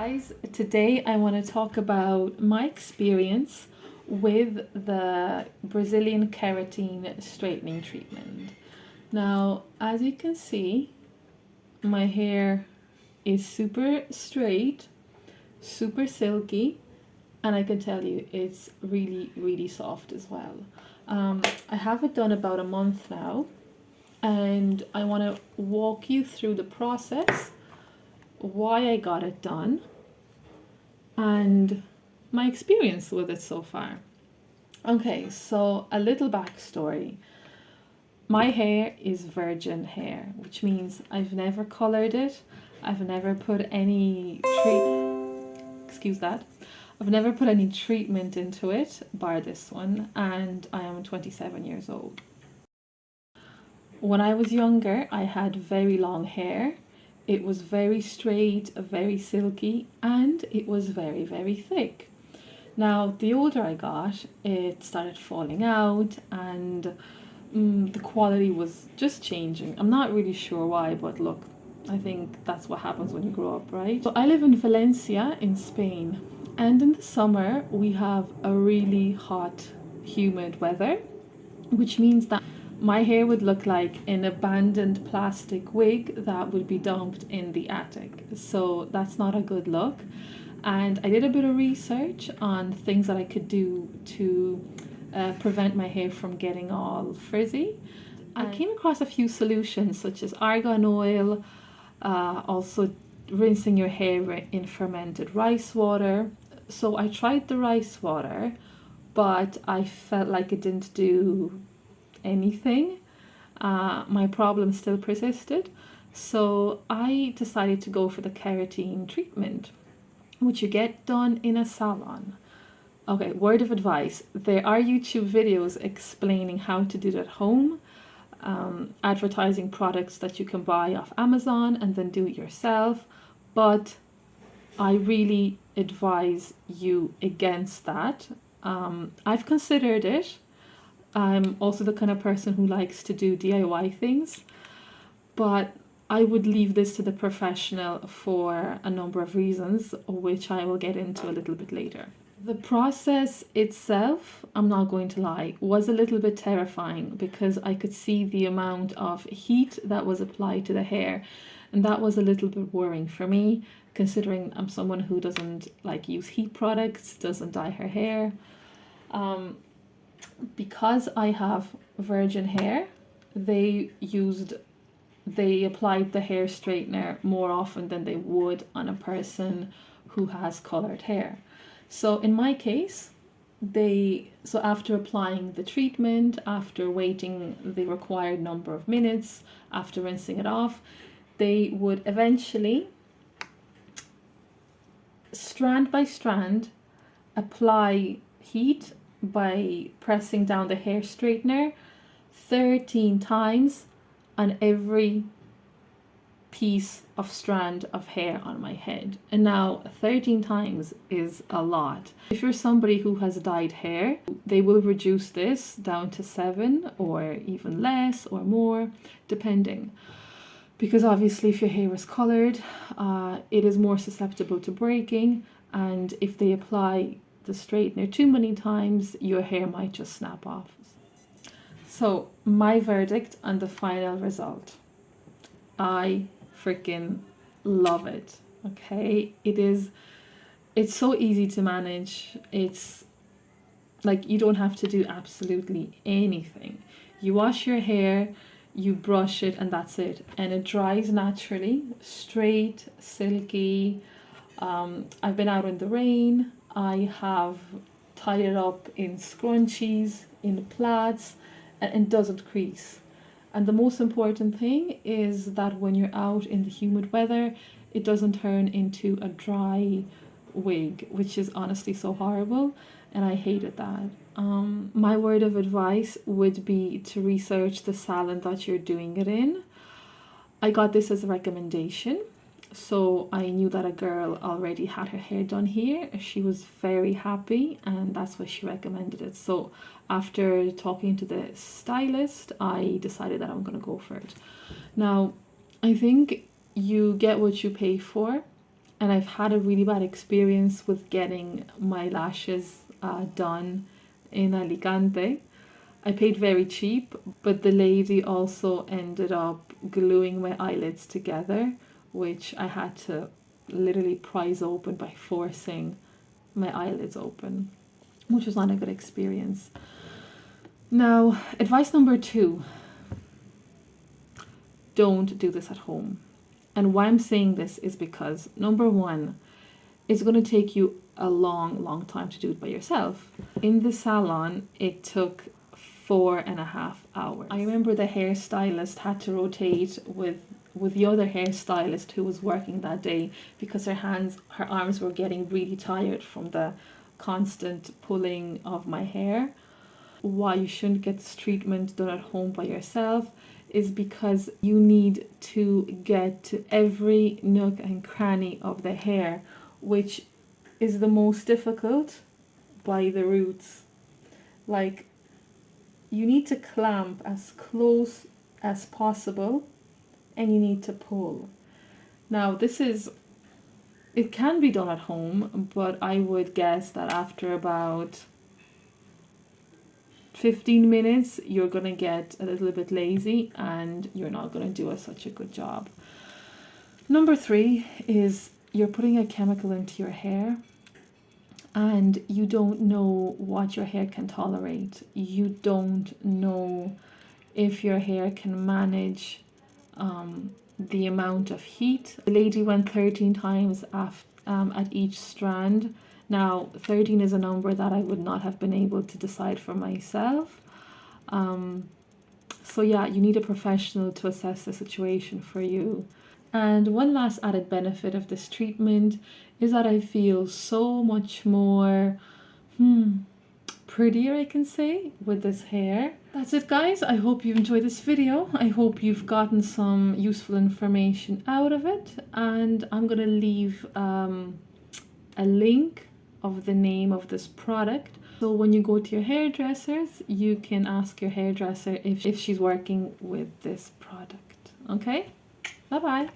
guys, today I want to talk about my experience with the Brazilian keratin straightening treatment. Now, as you can see, my hair is super straight, super silky, and I can tell you it's really soft as well. I have it done about a month now, and I want to walk you through the process, why I got it done, and my experience with it so far. Okay, so a little backstory. My hair is virgin hair, which means I've never colored it. I've never put any I've never put any treatment into it, bar this one, and I am 27 years old. When I was younger, I had very long hair. It was very straight, very silky, and it was very thick. Now, the older I got, it started falling out, and the quality was just changing. I'm not really sure why, but look, I think that's what happens when you grow up, right? So I live in Valencia in Spain, and in the summer we have a really hot, humid weather, which means that my hair would look like an abandoned plastic wig that would be dumped in the attic. So that's not a good look. And I did a bit of research on things that I could do to prevent my hair from getting all frizzy. I came across a few solutions such as argan oil, also rinsing your hair in fermented rice water. So I tried the rice water, but I felt like it didn't do anything. My problem still persisted. So I decided to go for the keratin treatment, which you get done in a salon. Okay, word of advice. There are YouTube videos explaining how to do it at home, advertising products that you can buy off Amazon and then do it yourself. But I really advise you against that. I've considered it. I'm also the kind of person who likes to do DIY things, but I would leave this to the professional for a number of reasons, which I will get into a little bit later. The process itself, I'm not going to lie, was a little bit terrifying because I could see the amount of heat that was applied to the hair, and that was a little bit worrying for me, considering I'm someone who doesn't like use heat products, doesn't dye her hair. Because I have virgin hair, they applied the hair straightener more often than they would on a person who has colored hair. So in my case, after applying the treatment, after waiting the required number of minutes, after rinsing it off, they would eventually, strand by strand, apply heat by pressing down the hair straightener 13 times on every piece of strand of hair on my head. And now 13 times is a lot. If you're somebody who has dyed hair, they will reduce this down to 7 or even less or more, depending. Because obviously if your hair is colored, it is more susceptible to breaking, and if they apply the straightener too many times, your hair might just snap off. So my verdict on the final result, I freaking love it. Okay, it's so easy to manage. It's like you don't have to do absolutely anything. You wash your hair, you brush it, and that's it, and it dries naturally, straight, silky. I've been out in the rain. I have tied it up in scrunchies, in plaits, and it doesn't crease. And the most important thing is that when you're out in the humid weather, it doesn't turn into a dry wig, which is honestly so horrible, and I hated that. My word of advice would be to research the salon that you're doing it in. I got this as a recommendation. So I knew that a girl already had her hair done here. She was very happy, and that's why she recommended it. So after talking to the stylist, I decided that I'm going to go for it. Now, I think you get what you pay for, and I've had a really bad experience with getting my lashes done in Alicante. I paid very cheap, but the lady also ended up gluing my eyelids together, which I had to literally prise open by forcing my eyelids open, which was not a good experience. Now, advice number 2, don't do this at home. And why I'm saying this is because, number 1, it's going to take you a long time to do it by yourself. In the salon, it took 4.5 hours. I remember the hairstylist had to rotate with the other hairstylist who was working that day because her arms were getting really tired from the constant pulling of my hair. Why you shouldn't get this treatment done at home by yourself is because you need to get to every nook and cranny of the hair, which is the most difficult, by the roots. Like, you need to clamp as close as possible and you need to pull. Now, it can be done at home, but I would guess that after about 15 minutes, you're going to get a little bit lazy and you're not going to do such a good job. Number 3 is you're putting a chemical into your hair and you don't know what your hair can tolerate. You don't know if your hair can manage the amount of heat. The lady went 13 times at each strand. Now, 13 is a number that I would not have been able to decide for myself. So yeah, you need a professional to assess the situation for you. And one last added benefit of this treatment is that I feel so much more prettier, I can say, with this hair. That's it, guys. I hope you enjoyed this video. I hope you've gotten some useful information out of it, and I'm gonna leave a link of the name of this product, so when you go to your hairdressers, you can ask your hairdresser if she's working with this product. Okay, bye bye.